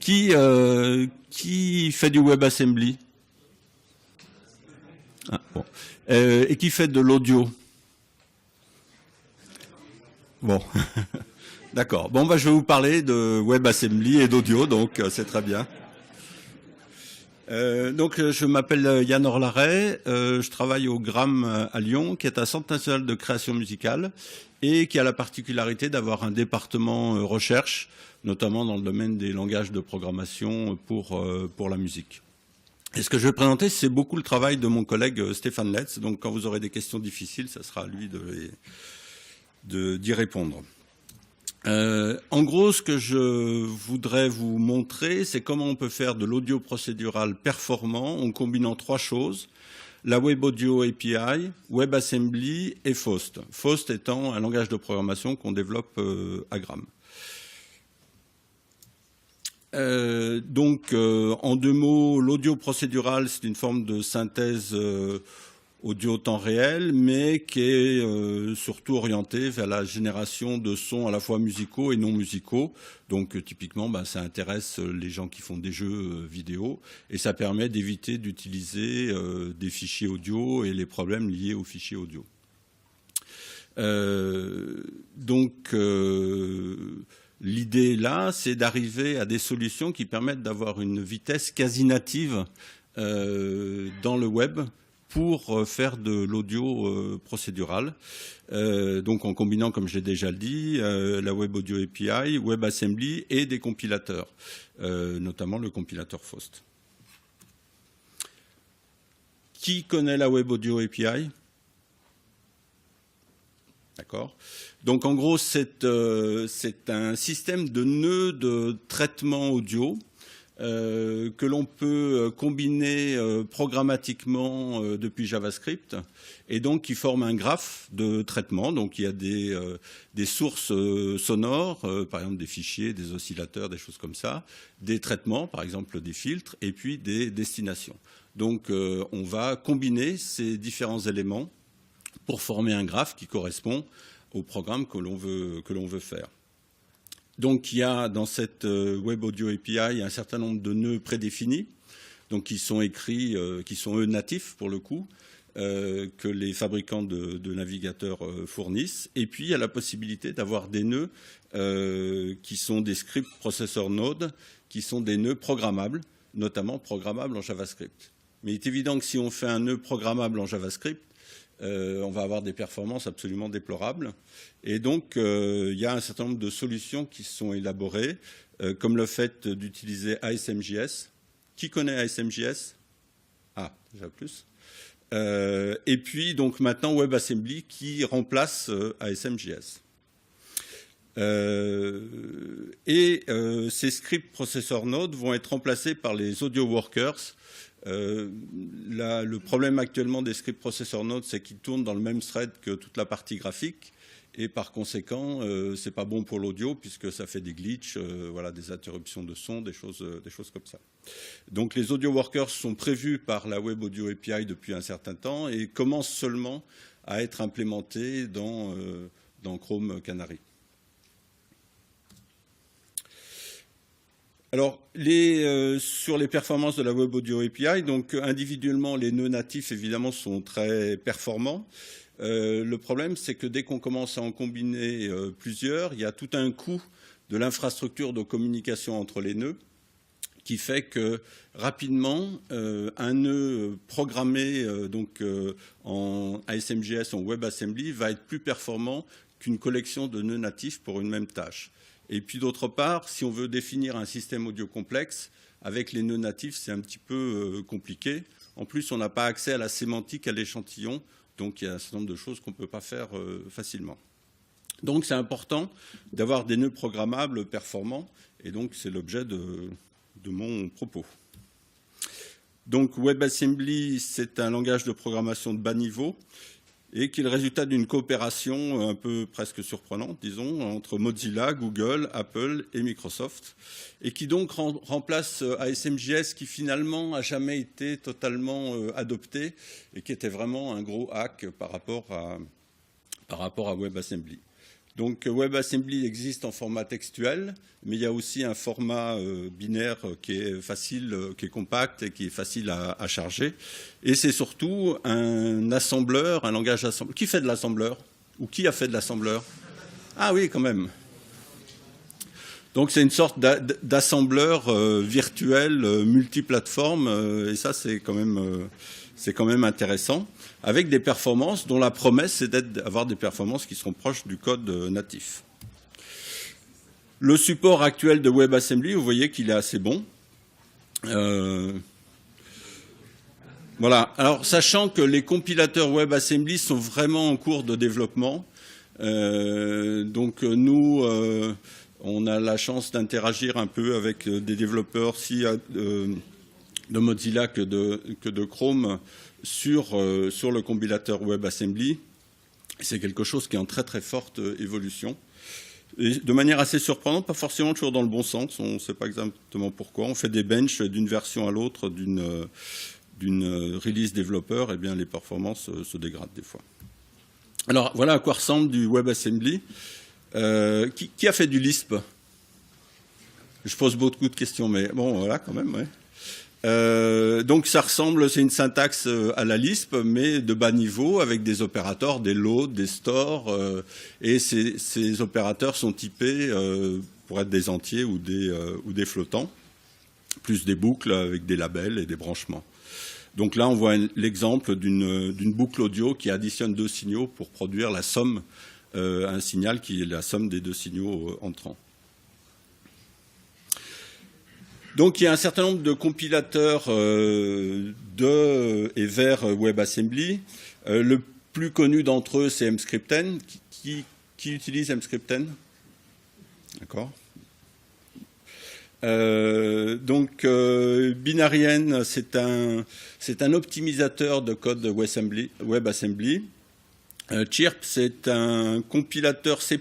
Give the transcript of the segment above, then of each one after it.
Qui fait du WebAssembly? Ah, bon. Et qui fait de l'audio? Bon, d'accord. Bon, bah, je vais vous parler de WebAssembly et d'audio, donc c'est très bien. Je m'appelle Yann Orlaret, je travaille au GRAM à Lyon, qui est un centre national de création musicale et qui a la particularité d'avoir un département recherche, notamment dans le domaine des langages de programmation pour la musique. Et ce que je vais présenter, c'est beaucoup le travail de mon collègue Stéphane Letz. Donc quand vous aurez des questions difficiles, ça sera à lui d'y répondre. En gros, ce que je voudrais vous montrer, c'est comment on peut faire de l'audio procédural performant en combinant trois choses: la Web Audio API, WebAssembly et Faust. Faust étant un langage de programmation qu'on développe à Gram. En deux mots, l'audio procédural, c'est une forme de synthèse audio temps réel, mais qui est surtout orienté vers la génération de sons à la fois musicaux et non musicaux. Donc typiquement, ça intéresse les gens qui font des jeux vidéo et ça permet d'éviter d'utiliser des fichiers audio et les problèmes liés aux fichiers audio. L'idée là, c'est d'arriver à des solutions qui permettent d'avoir une vitesse quasi native dans le web pour faire de l'audio procédural. Donc en combinant, comme je l'ai déjà dit, la Web Audio API, WebAssembly et des compilateurs, notamment le compilateur Faust. Qui connaît la Web Audio API? D'accord. Donc en gros, c'est un système de nœuds de traitement audio que l'on peut combiner programmatiquement depuis JavaScript et donc qui forme un graphe de traitement. Donc il y a des sources sonores, par exemple des fichiers, des oscillateurs, des choses comme ça, des traitements, par exemple des filtres, et puis des destinations. Donc on va combiner ces différents éléments pour former un graphe qui correspond au programme que l'on veut faire. Donc il y a dans cette Web Audio API un certain nombre de nœuds prédéfinis, donc qui sont écrits, qui sont eux natifs pour le coup, que les fabricants de navigateurs fournissent. Et puis il y a la possibilité d'avoir des nœuds qui sont des script processor node, qui sont des nœuds programmables, notamment programmables en JavaScript. Mais il est évident que si on fait un nœud programmable en JavaScript, on va avoir des performances absolument déplorables. Et donc, il y a un certain nombre de solutions qui sont élaborées, comme le fait d'utiliser ASMJS. Qui connaît ASMJS? Ah, déjà plus. Et puis, donc, maintenant, WebAssembly qui remplace ASMJS. Ces scripts processor node vont être remplacés par les audio workers. Le problème actuellement des scripts processor node, c'est qu'ils tournent dans le même thread que toute la partie graphique et par conséquent, c'est pas bon pour l'audio puisque ça fait des glitches, voilà, des interruptions de son, des choses comme ça. Donc les audio workers sont prévus par la Web Audio API depuis un certain temps et commencent seulement à être implémentés dans Chrome Canary. Alors, sur les performances de la Web Audio API, donc individuellement, les nœuds natifs, évidemment, sont très performants. Le problème, c'est que dès qu'on commence à en combiner plusieurs, il y a tout un coût de l'infrastructure de communication entre les nœuds qui fait que rapidement, un nœud programmé en ASMJS, en WebAssembly, va être plus performant qu'une collection de nœuds natifs pour une même tâche. Et puis d'autre part, si on veut définir un système audio complexe, avec les nœuds natifs, c'est un petit peu compliqué. En plus, on n'a pas accès à la sémantique, à l'échantillon, donc il y a un certain nombre de choses qu'on ne peut pas faire facilement. Donc c'est important d'avoir des nœuds programmables performants, et donc c'est l'objet de mon propos. Donc WebAssembly, c'est un langage de programmation de bas niveau, et qui est le résultat d'une coopération un peu presque surprenante, disons, entre Mozilla, Google, Apple et Microsoft, et qui donc remplace ASMJS qui finalement n'a jamais été totalement adopté et qui était vraiment un gros hack par rapport à WebAssembly. Donc WebAssembly existe en format textuel, mais il y a aussi un format binaire qui est facile, qui est compact et qui est facile à charger. Et c'est surtout un assembleur, un langage assembleur. Qui fait de l'assembleur? Ou qui a fait de l'assembleur? Ah oui, quand même. Donc c'est une sorte d'assembleur virtuel multiplateforme, et ça c'est quand même intéressant, avec des performances dont la promesse c'est d'avoir des performances qui seront proches du code natif. Le support actuel de WebAssembly, vous voyez qu'il est assez bon. Voilà. Alors sachant que les compilateurs WebAssembly sont vraiment en cours de développement, donc nous on a la chance d'interagir un peu avec des développeurs de Mozilla que de Chrome sur le compilateur WebAssembly. C'est quelque chose qui est en très très forte évolution. Et de manière assez surprenante, pas forcément toujours dans le bon sens, on ne sait pas exactement pourquoi. On fait des benches d'une version à l'autre d'une release développeur, et bien les performances se dégradent des fois. Alors voilà à quoi ressemble du WebAssembly. Qui a fait du Lisp? Je pose beaucoup de questions, mais bon, voilà, quand même, ouais. Donc ça ressemble, c'est une syntaxe à la Lisp, mais de bas niveau, avec des opérateurs, des load, des stores, et ces opérateurs sont typés pour être des entiers ou des flottants, plus des boucles avec des labels et des branchements. Donc là, on voit l'exemple d'une boucle audio qui additionne deux signaux pour produire la somme, un signal qui est la somme des deux signaux entrants. Donc il y a un certain nombre de compilateurs de et vers WebAssembly. Le plus connu d'entre eux, c'est Emscripten. Qui utilise Emscripten? D'accord. Donc Binarian, c'est un optimisateur de code de WebAssembly. Chirp, c'est un compilateur C++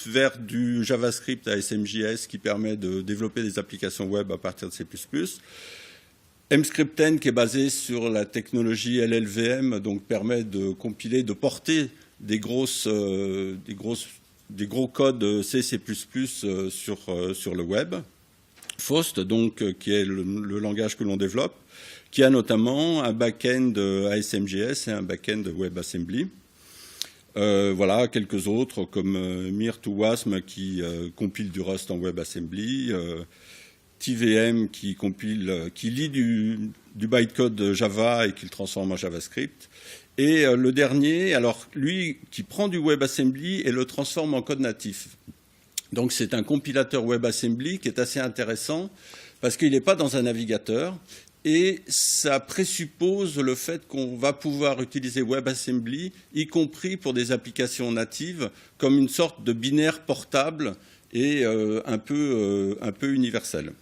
vers du JavaScript à SMJS qui permet de développer des applications web à partir de C++. Emscripten, qui est basé sur la technologie LLVM, donc permet de compiler, de porter des gros codes C++ sur le web. Faust, donc, qui est le langage que l'on développe, qui a notamment un back-end à SMJS et un back-end WebAssembly. Voilà, quelques autres comme Mir2Wasm qui compile du Rust en WebAssembly, TVM qui lit du bytecode Java et qui le transforme en JavaScript. Et le dernier, alors lui qui prend du WebAssembly et le transforme en code natif. Donc c'est un compilateur WebAssembly qui est assez intéressant parce qu'il n'est pas dans un navigateur. Et ça présuppose le fait qu'on va pouvoir utiliser WebAssembly, y compris pour des applications natives, comme une sorte de binaire portable et un peu universel.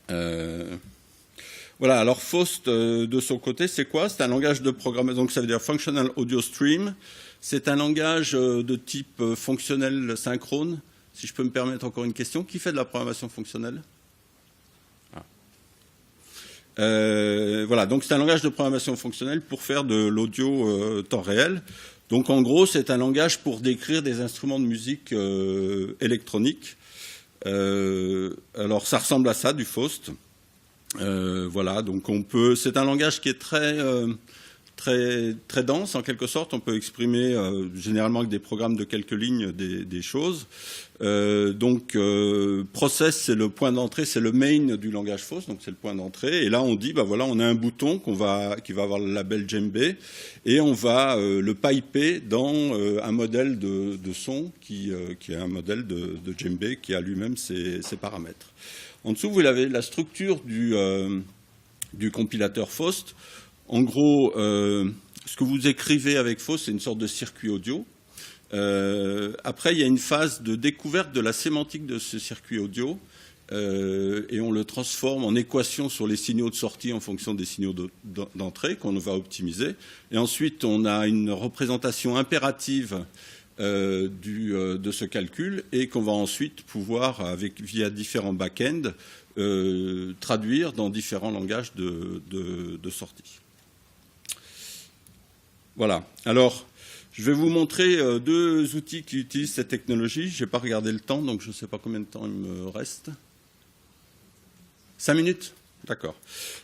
Voilà, alors Faust, de son côté, c'est quoi? C'est un langage de programmation, donc ça veut dire Functional Audio Stream. C'est un langage de type fonctionnel synchrone. Si je peux me permettre encore une question, qui fait de la programmation fonctionnelle? Voilà, donc c'est un langage de programmation fonctionnelle pour faire de l'audio temps réel. Donc en gros, c'est un langage pour décrire des instruments de musique électronique. Alors ça ressemble à ça, du Faust. Voilà, donc c'est un langage qui est très dense en quelque sorte. On peut exprimer généralement avec des programmes de quelques lignes des choses. Donc process, c'est le point d'entrée, c'est le main du langage Faust, donc c'est le point d'entrée. Et là on dit, bah voilà, on a un bouton qui va avoir le label djembé et on va le piper dans un modèle de son qui est un modèle de djembé qui a lui-même ses paramètres. En dessous, vous avez la structure du compilateur Faust. En gros, ce que vous écrivez avec Faust, c'est une sorte de circuit audio. Après, il y a une phase de découverte de la sémantique de ce circuit audio et on le transforme en équation sur les signaux de sortie en fonction des signaux d'entrée qu'on va optimiser. Et ensuite, on a une représentation impérative de ce calcul et qu'on va ensuite pouvoir, via différents back-ends, traduire dans différents langages de sortie. Voilà. Alors, Je vais vous montrer deux outils qui utilisent cette technologie. Je n'ai pas regardé le temps, donc je ne sais pas combien de temps il me reste. 5 minutes? D'accord.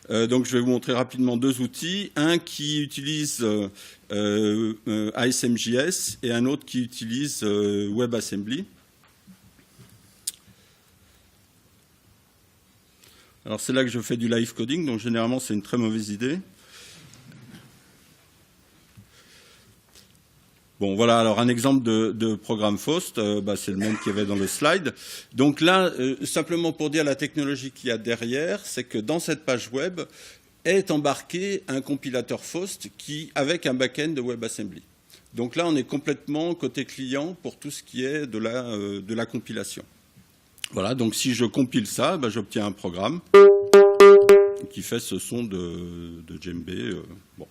Donc je vais vous montrer rapidement deux outils. Un qui utilise ASMJS et un autre qui utilise WebAssembly. Alors c'est là que je fais du live coding, donc généralement c'est une très mauvaise idée. Bon, voilà, alors un exemple de programme Faust, c'est le même qu'il y avait dans le slide. Donc là, simplement pour dire la technologie qu'il y a derrière, c'est que dans cette page web est embarqué un compilateur Faust avec un back-end de WebAssembly. Donc là, on est complètement côté client pour tout ce qui est de la compilation. Voilà, donc si je compile ça, j'obtiens un programme qui fait ce son de djembé. Bon.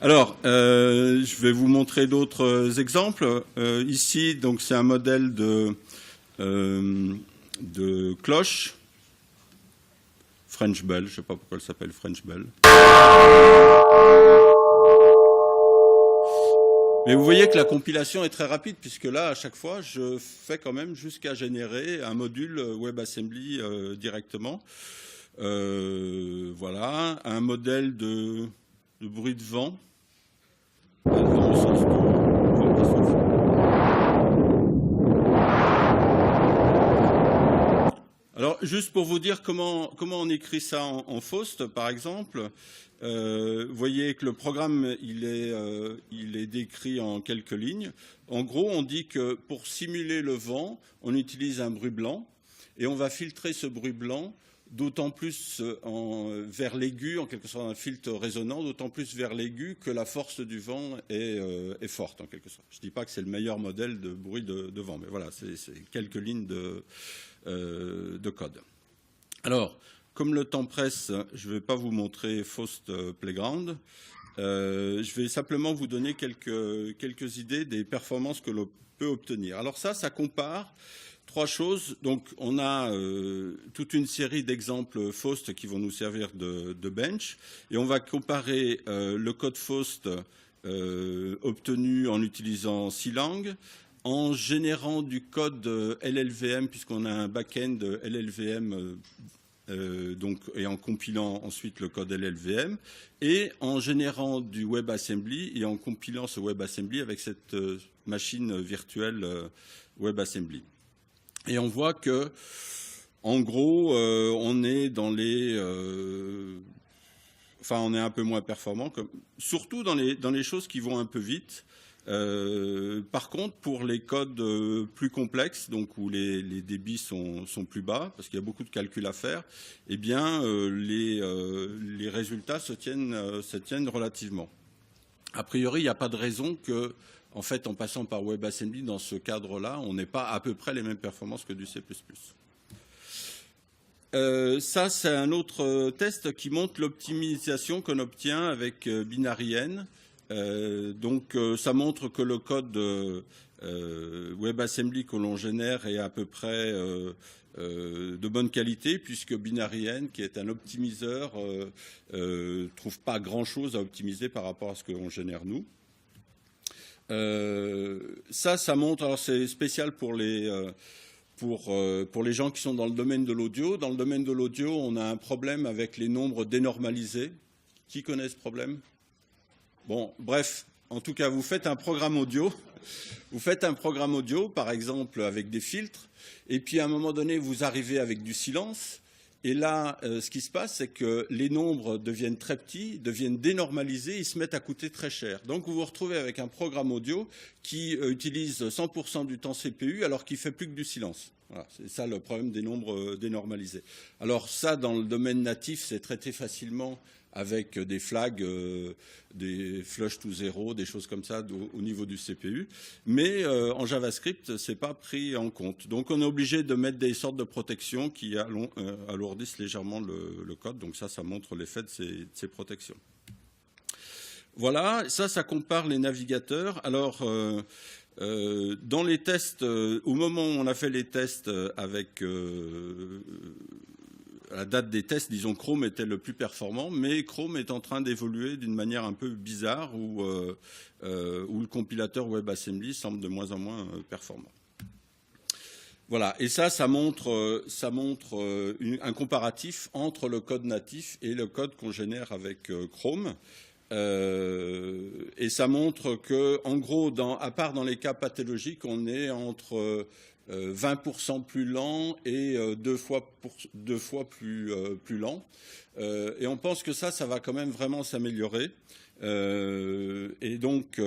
Alors, je vais vous montrer d'autres exemples. Ici, donc, c'est un modèle de cloche. French Bell, je ne sais pas pourquoi elle s'appelle French Bell. Mais vous voyez que la compilation est très rapide, puisque là, à chaque fois, je fais quand même jusqu'à générer un module WebAssembly directement. Voilà, un modèle de bruit de vent. Alors, juste pour vous dire comment on écrit ça en Faust, par exemple, vous voyez que le programme, il est décrit en quelques lignes. En gros, on dit que pour simuler le vent, on utilise un bruit blanc et on va filtrer ce bruit blanc d'autant plus vers l'aigu, en quelque sorte un filtre résonant, d'autant plus vers l'aigu que la force du vent est forte, en quelque sorte. Je ne dis pas que c'est le meilleur modèle de bruit de vent, mais voilà, c'est quelques lignes de code. Alors, comme le temps presse, je ne vais pas vous montrer Faust Playground. Je vais simplement vous donner quelques idées des performances que l'on peut obtenir. Alors ça compare trois choses. Donc, on a toute une série d'exemples Faust qui vont nous servir de bench. Et on va comparer le code Faust obtenu en utilisant Silang, en générant du code LLVM, puisqu'on a un back-end LLVM, et en compilant ensuite le code LLVM, et en générant du WebAssembly et en compilant ce WebAssembly avec cette machine virtuelle WebAssembly. Et on voit que, en gros, on est dans les... on est un peu moins performant, surtout dans les choses qui vont un peu vite. Par contre, pour les codes plus complexes, donc où les débits sont plus bas, parce qu'il y a beaucoup de calculs à faire, eh bien, les résultats se tiennent relativement. A priori, il n'y a pas de raison que, en fait, en passant par WebAssembly, dans ce cadre-là, on n'ait pas à peu près les mêmes performances que du C++. Ça, c'est un autre test qui montre l'optimisation qu'on obtient avec BinaryN. Donc, ça montre que le code WebAssembly que l'on génère est à peu près de bonne qualité, puisque BinaryN, qui est un optimiseur, trouve pas grand-chose à optimiser par rapport à ce que l'on génère nous. Ça montre, alors c'est spécial pour les gens qui sont dans le domaine de l'audio. Dans le domaine de l'audio, on a un problème avec les nombres dénormalisés. Qui connaît ce problème? Bon, bref, en tout cas, vous faites un programme audio. Vous faites un programme audio, par exemple, avec des filtres. Et puis, à un moment donné, vous arrivez avec du silence. Et là, ce qui se passe, c'est que les nombres deviennent très petits, deviennent dénormalisés, ils se mettent à coûter très cher. Donc, vous vous retrouvez avec un programme audio qui utilise 100% du temps CPU, alors qu'il ne fait plus que du silence. Voilà, c'est ça le problème des nombres dénormalisés. Alors ça, dans le domaine natif, c'est traité facilement avec des flags, des flush to zero, des choses comme ça au niveau du CPU. Mais en JavaScript, ce n'est pas pris en compte. Donc on est obligé de mettre des sortes de protections qui alourdissent légèrement le code. Donc ça montre l'effet de ces protections. Voilà, ça compare les navigateurs. Alors, dans les tests, au moment où on a fait les tests avec la date des tests, disons, Chrome était le plus performant, mais Chrome est en train d'évoluer d'une manière un peu bizarre où le compilateur WebAssembly semble de moins en moins performant. Voilà, et ça montre un comparatif entre le code natif et le code qu'on génère avec Chrome. Et ça montre que, en gros, à part dans les cas pathologiques, on est entre 20% plus lent et deux fois plus lent. Et on pense que ça va quand même vraiment s'améliorer. Et donc,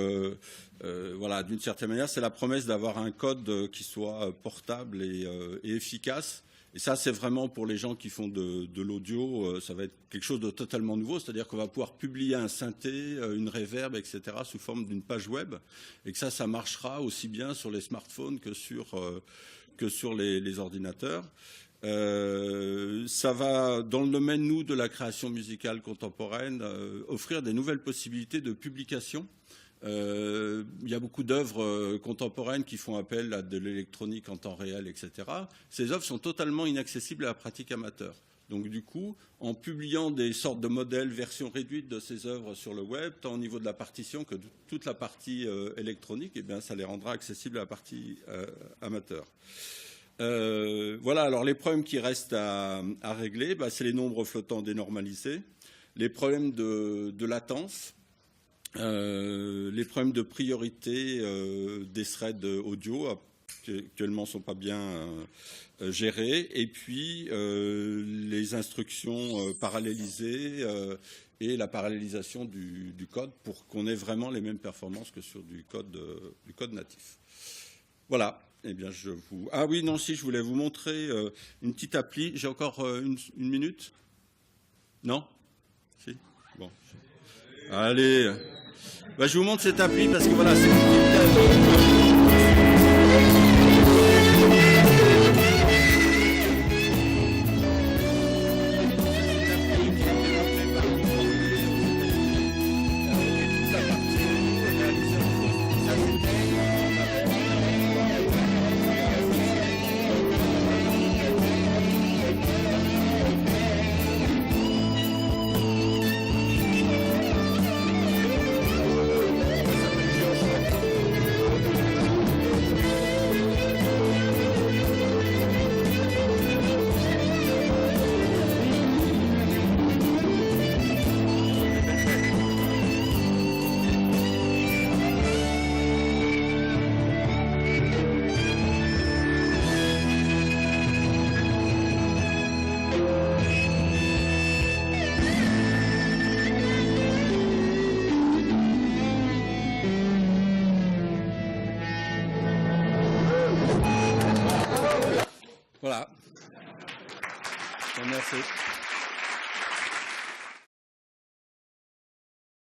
voilà, d'une certaine manière, c'est la promesse d'avoir un code qui soit portable et efficace. Et ça, c'est vraiment pour les gens qui font de l'audio, ça va être quelque chose de totalement nouveau, c'est-à-dire qu'on va pouvoir publier un synthé, une reverb, etc., sous forme d'une page web, et que ça marchera aussi bien sur les smartphones que sur les ordinateurs. Ça va, dans le domaine, nous, de la création musicale contemporaine, offrir des nouvelles possibilités de publication. Il y a beaucoup d'œuvres contemporaines qui font appel à de l'électronique en temps réel, etc. Ces œuvres sont totalement inaccessibles à la pratique amateur. Donc du coup, en publiant des sortes de modèles, versions réduites de ces œuvres sur le web, tant au niveau de la partition que de toute la partie électronique, eh bien, ça les rendra accessibles à la partie amateur. Voilà, alors les problèmes qui restent à régler, c'est les nombres flottants dénormalisés, les problèmes de latence, les problèmes de priorité des threads audio qui actuellement ne sont pas bien gérés, et puis les instructions parallélisées et la parallélisation du code pour qu'on ait vraiment les mêmes performances que sur du code natif. Voilà. Eh bien, Ah oui, non, si, je voulais vous montrer une petite appli. J'ai encore une minute? Non? Si? Bon. Allez. Je vous montre cette appli parce que voilà, c'est une Voilà. Merci.